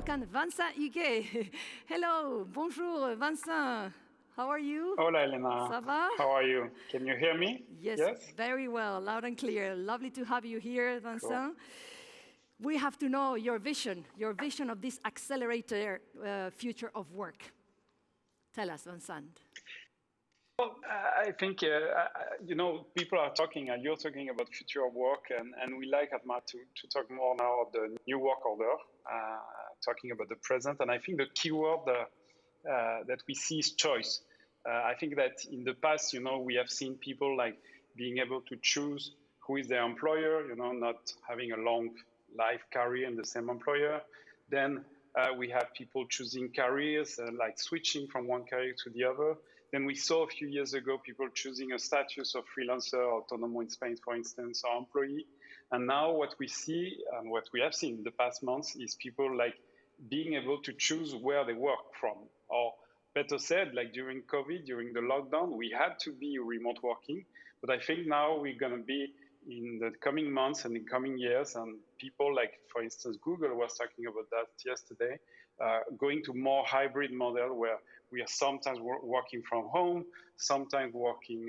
welcome Vincent Huguet. Hello, bonjour, Vincent. How are you? Hola, Elena. Ça va? How are you? Can you hear me? Yes, very well, loud and clear. Lovely to have you here, Vincent. Cool. We have to know your vision of this accelerator future of work. Tell us, Vincent. Well, I think, people are talking, and you're talking about future of work, and we like at Malt to talk more now of the new work order, talking about the present. And I think the key word that we see is choice. I think that in the past, we have seen people like being able to choose who is their employer, not having a long life career in the same employer. Then we have people choosing careers, like switching from one career to the other. Then we saw a few years ago people choosing a status of freelancer, autónomo in Spain, for instance, or employee. And now what we see and what we have seen in the past months is people like being able to choose where they work from. Or better said, like during COVID, during the lockdown, we had to be remote working. But I think now we're going to be in the coming months and in coming years, and people like, for instance, Google was talking about that yesterday, going to more hybrid model where we are sometimes working from home, sometimes working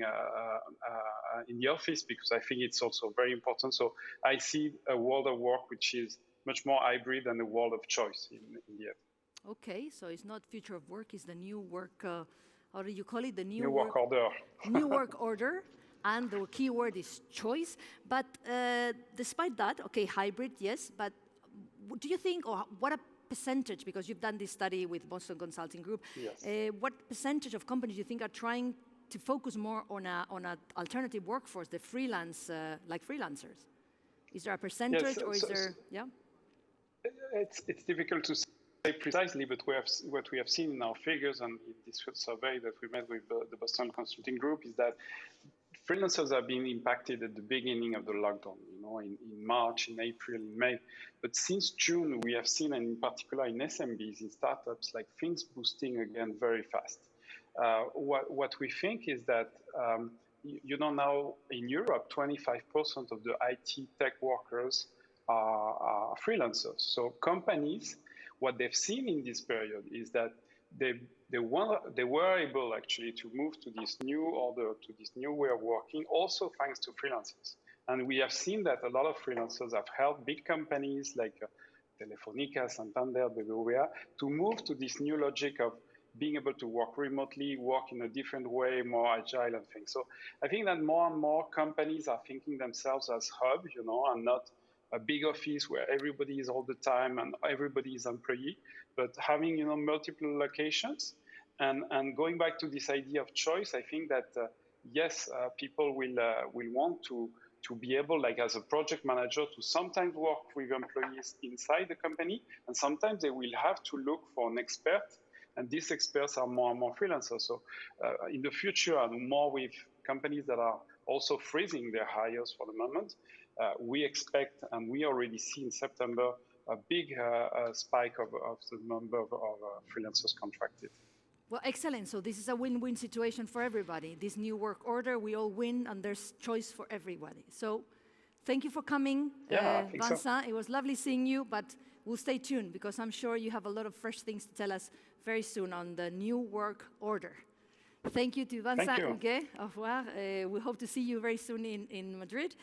in the office, because I think it's also very important. So I see a world of work which is much more hybrid than a world of choice in the end. Okay, so it's not future of work, it's the new work, how do you call it? The new work order. New work order. And the key word is choice. But despite that, okay, hybrid, yes, but do you think, or what a percentage, because you've done this study with Boston Consulting Group, yes. What percentage of companies do you think are trying to focus more on an alternative workforce, the freelance, like freelancers? Is there a percentage, yes, or is there, yeah? It's difficult to say precisely, but what we have seen in our figures and in this survey that we made with the Boston Consulting Group is that freelancers are being impacted at the beginning of the lockdown, in March, in April, in May. But since June, we have seen, and in particular in SMBs, in startups, like things boosting again very fast. What we think is that, now in Europe, 25% of the IT tech workers are freelancers. So companies, what they've seen in this period is that they were able actually to move to this new order, to this new way of working, also thanks to freelancers. And we have seen that a lot of freelancers have helped big companies like Telefónica, Santander, BBVA, to move to this new logic of being able to work remotely, work in a different way, more agile and things. So I think that more and more companies are thinking themselves as hub, and not a big office where everybody is all the time and everybody is employee, but having multiple locations. And going back to this idea of choice, I think that yes, people will want to be able, like as a project manager, to sometimes work with employees inside the company, and sometimes they will have to look for an expert, and these experts are more and more freelancers. So in the future, and more with companies that are also freezing their hires for the moment, we expect, and we already see in September, a big spike of the number of freelancers contracted. Well, excellent. So this is a win-win situation for everybody. This new work order, we all win, and there's choice for everybody. So thank you for coming, Vincent. So. It was lovely seeing you, but we'll stay tuned, because I'm sure you have a lot of fresh things to tell us very soon on the new work order. Thank you to Vincent Huguet. Au revoir. We hope to see you very soon in Madrid.